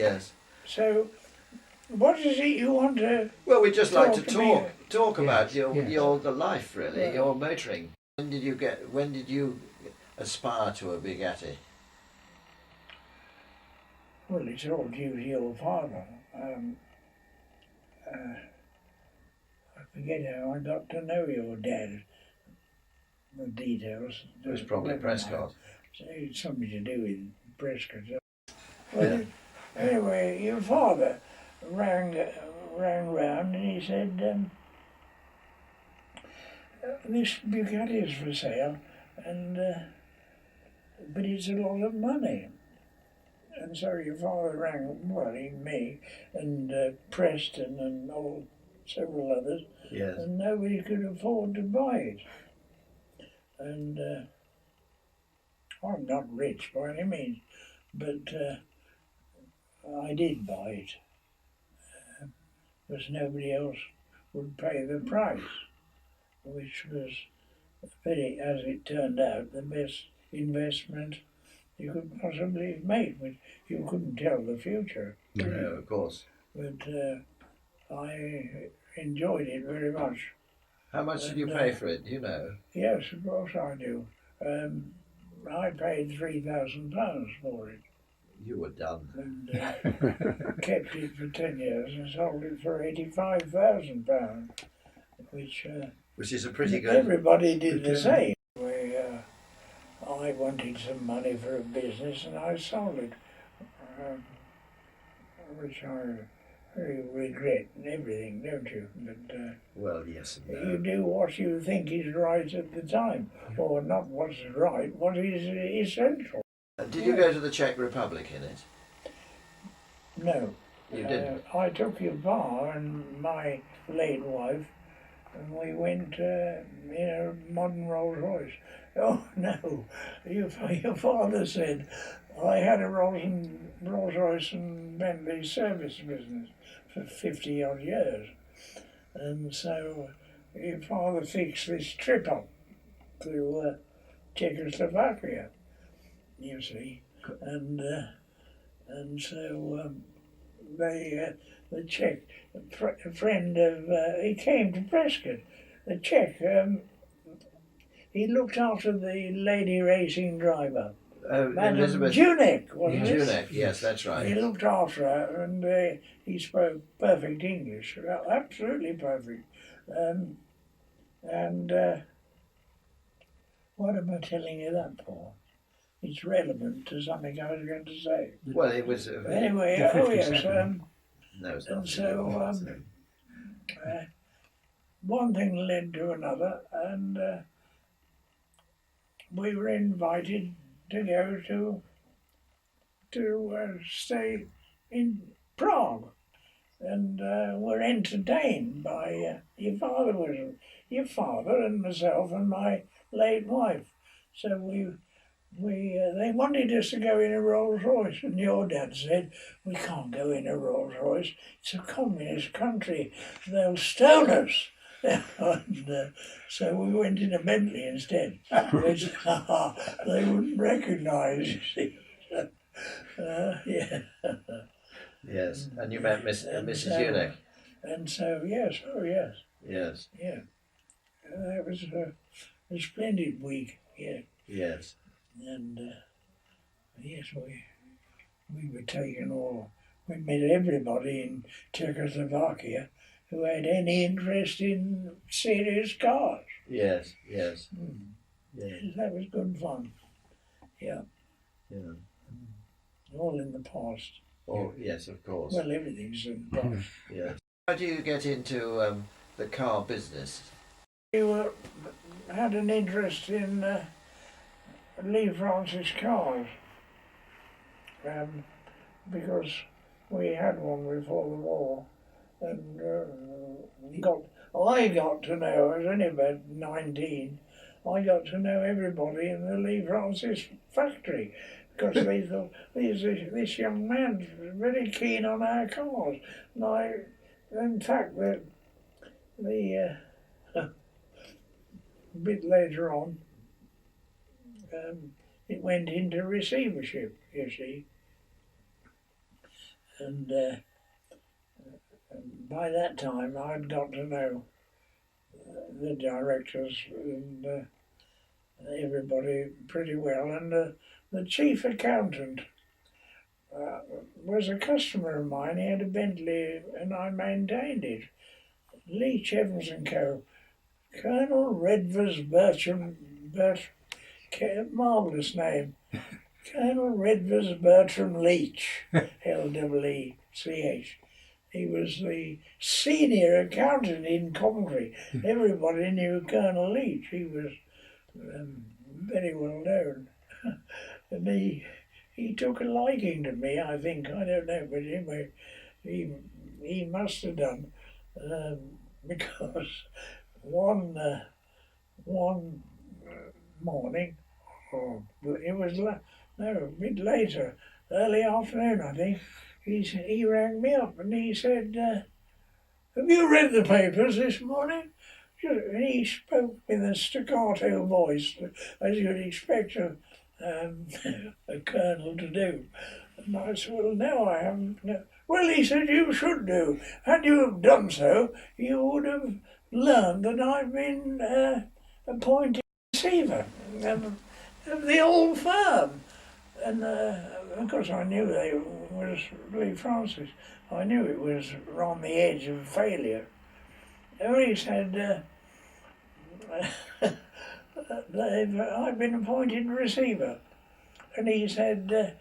Yes. So, what is it you want to? Well, we just like to Talk talk Yes, about yes. the life really, Well- your motoring. When did you aspire to a Bugatti? Well, it's all due to your father. I forget how I got to know your dad. The details. It was probably Never mind. Prescott. So it's something to do with Prescott. Well, anyway, your father rang round and he said, this Bugatti is for sale, and but it's a lot of money. And so your father rang, well, me and Preston and several others, Yes. and nobody could afford to buy it. And I'm not rich by any means, but I did buy it because nobody else would pay the price, which was very, as it turned out, the best investment you could possibly have made. But you couldn't tell the future. No, of course. But I enjoyed it very much. How much did you pay for it? Do you know? Yes, of course I do. I paid £3,000 for it. You were done. And kept it for 10 years and sold it for £85,000, which Which is a pretty good. everybody did the same. I wanted some money for a business and I sold it, which I very regret and everything, don't you? But Well, yes and you no. do what you think is right at the time, or not what's right, what is essential. Did you go to the Czech Republic in it? No. You didn't. I took your bar and my late wife, and we went in a modern Rolls Royce. Oh no, your father said I had a Rolls Royce and Bentley service business for 50 odd years, and so your father fixed this trip up to Czechoslovakia, you see, and so the Czech friend of he came to Prescott. The Czech he looked after the lady racing driver, Madam Elizabeth Junek, wasn't it? Junek, yes, that's He right. looked after her, and he spoke perfect English, absolutely perfect. And what am I telling you that for? It's relevant to something I was going to say. Well, it was. Anyway, the oh 50 yes. second. No, it's And not. so one thing led to another, and we were invited to go to stay in Prague, and were entertained by your father and myself and my late wife. So they wanted us to go in a Rolls Royce, and your dad said, "We can't go in a Rolls Royce. It's a communist country. They'll stone us." And, so we went in a Bentley instead, which they wouldn't recognise, you see. Yeah. Yes, and you met Mrs. Junek. And so, yes, oh yes, Yes, yeah. That was a splendid week, yeah. yes. And yes, we were taken we met everybody in Czechoslovakia who had any interest in serious cars. Yes, yes. Yes, that was good fun. Yeah, Yeah. all in the past. Oh, yes, of course. Well, everything's in the past. Yes. How do you get into the car business? We had an interest in Lee Francis cars, because we had one before the war, and I got to know, I was only about 19, I got to know everybody in the Lee Francis factory, because they thought this young man was very keen on our cars. And in fact, the a bit later on, it went into receivership, you see. And by that time I'd got to know the directors and everybody pretty well, and the chief accountant was a customer of mine. He had a Bentley and I maintained it. Leach, Evans and Co. Colonel Redvers marvellous name. Colonel Redvers Bertram Leach, Leech. He was the senior accountant in Coventry. Everybody knew Colonel Leach. He was very well known. And he took a liking to me, I think. I don't know, but anyway, he must have done. Because one morning, it was a bit later, early afternoon, I think, he rang me up and he said, "Have you read the papers this morning?" And he spoke with a staccato voice, as you'd expect a colonel to do. And I said, "Well, no, I haven't." Well, he said, "You should do. Had you have done so, you would have learned that I've been appointed receiver of the old firm." And of course I knew it was Lee Francis. I knew it was on the edge of failure. And he said, "I've been appointed receiver." And he said,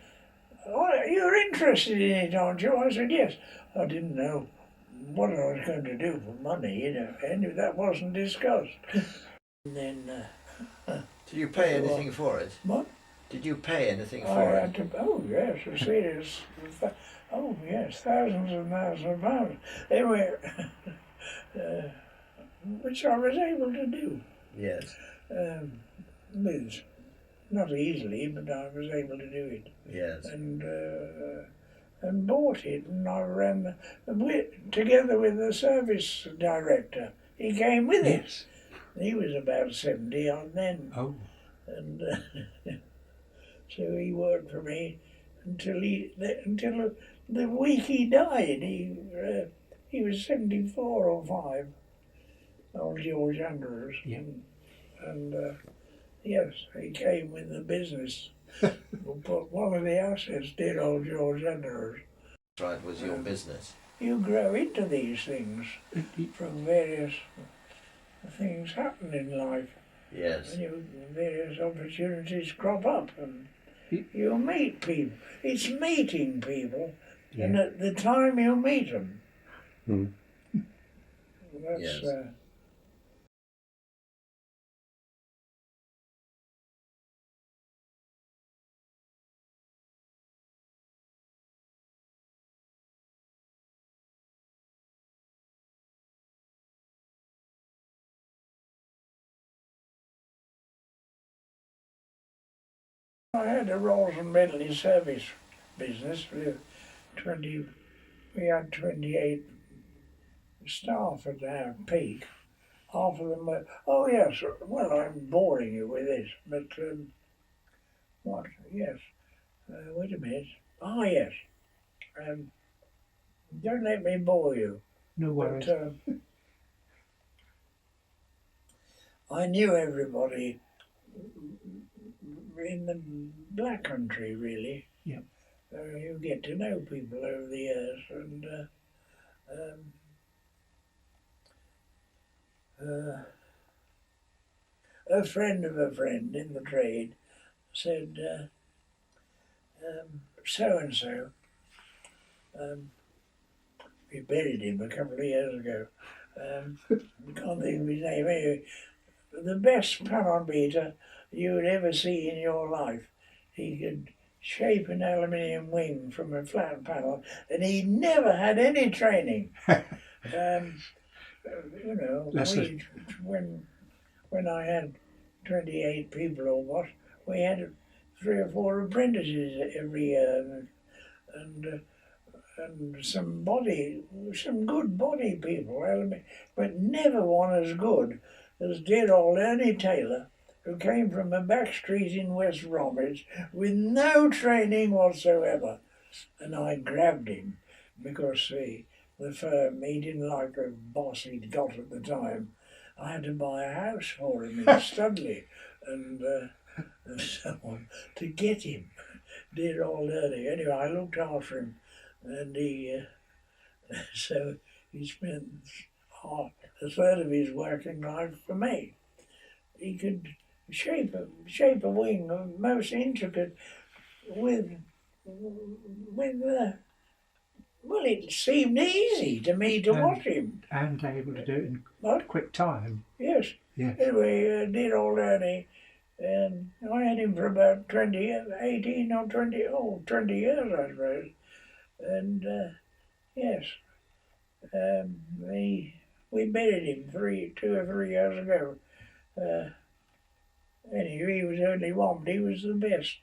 "Oh, you're interested in it, aren't you?" I said, "Yes." I didn't know what I was going to do for money, and that wasn't discussed. And then... Did you pay anything for it? What? Did you pay anything for I it? had to, oh yes, a serious, oh yes, thousands and thousands of pounds. Anyway, which I was able to do. Yes. With, not easily, but I was able to do it. Yes. And bought it, and I ran together with the service director. He came with it. He was about 70 odd then. Oh. And so he worked for me until the week he died. He was 74 or 5, old George Andrews. Yeah. And yes, he came with the business. But one of the assets did old George Andrews. Right, was your business. You grow into these things from various things happen in life. Yes. And various opportunities crop up and you meet people. It's meeting people, and at the time you meet them. That's, yes. I had a Rolls and Medley service business with we had 28 staff at our peak. Half of them were, oh yes, well I'm boring you with this, but what, yes, wait a minute, yes, don't let me bore you. No worries. But, I knew everybody in the Black Country, really. Yeah. You get to know people over the years, and a friend of a friend in the trade said, so-and-so, we buried him a couple of years ago, can't think of his name anyway, the best panel beater you would ever see in your life. He could shape an aluminium wing from a flat panel, and he never had any training. You know, when I had 28 people or what, we had 3 or 4 apprentices every year, and some good body people, but never one as good as dear old Ernie Taylor, who came from a back street in West Bromwich with no training whatsoever. And I grabbed him because the firm, he didn't like the boss he'd got at the time. I had to buy a house for him in Studley, and so on, to get him. Dear old Ernie. Anyway, I looked after him, and so he spent a third of his working life for me. He could shape a wing most intricate with well, it seemed easy to me to watch him. And able to do it in What? quick time. Yes. Yeah. Anyway, dear old Ernie, I had him for about 20 years, 18 or 20, 20 years, I suppose. And, yes, we buried him 2 or 3 years ago. Anyway, he was only one, but he was the best.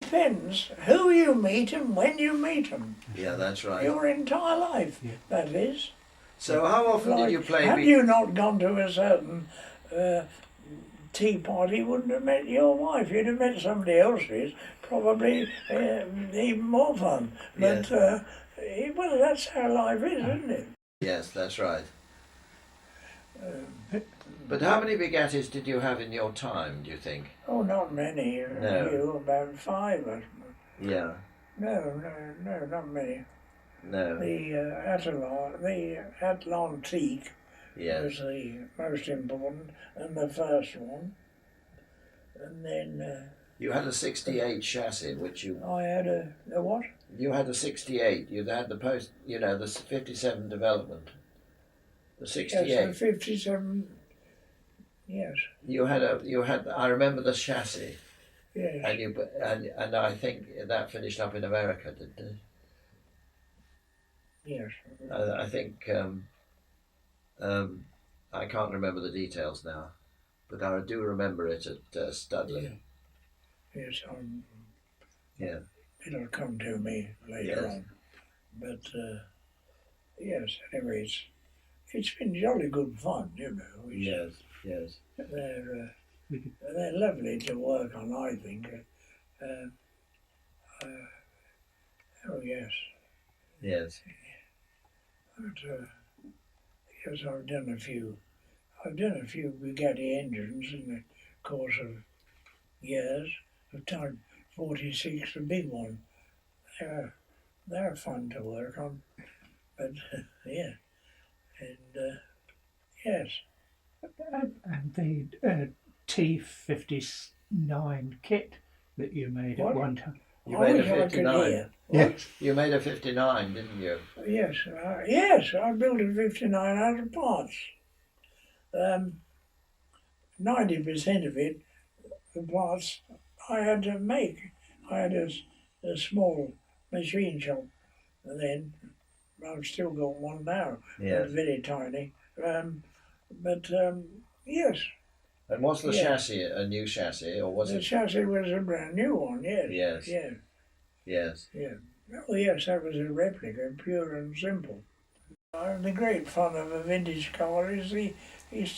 Depends who you meet and when you meet them. Yeah, that's right. Your entire life, Yeah. that is. So how often did you play? Had you not gone to a certain tea party, you wouldn't have met your wife. You'd have met somebody else's, probably even more fun. But, well, that's how life is, isn't it? Yes, that's right. But how many Bugattis did you have in your time, do you think? Oh, not many. No. About 5 or something. Yeah. No, not many. No. The Atlantique Yes. was the most important, and the first one. And then You had a 68 chassis, which I had a what? you had a 68. You had the the 57 development. The 68. Yes, the 57. Yes. You had. I remember the chassis, Yes. and I think that finished up in America, didn't it? Yes. I think. I can't remember the details now, but I do remember it at Studley. Yes. Yeah. It'll come to me later Yes. on. But yes. Anyway, it's been jolly good fun, you know. Yes. Yes. They're lovely to work on, I think. Oh yes. Yes. But yes, I've done a few Bugatti engines in the course of years. Of time, 46, the big one. They're fun to work on. But yeah, and yes. And the T59 kit that you made What? at one time. You I made a wish I could 59. hear. Yes. You made a 59, didn't you? Yes, yes, I built a 59 out of parts. 90% of it, the parts I had to make. I had a small machine shop, and then I've still got one now. Yes. It's very tiny. Yes, And was the Yeah. chassis a new chassis, or was the it? chassis was a brand new one. Yes. Yes. Yeah. Yes. Yeah. Oh yes, that was a replica, pure and simple. The great fun of a vintage car is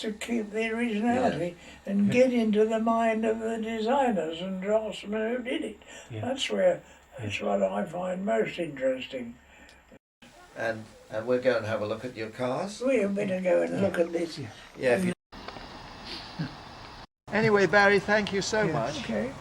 to keep the originality and get into the mind of the designers and draftsmen who did it. Yeah. That's what I find most interesting. And we're going to have a look at your cars. We had better go and look at this. Yeah. Anyway, Barry, thank you so much. Okay.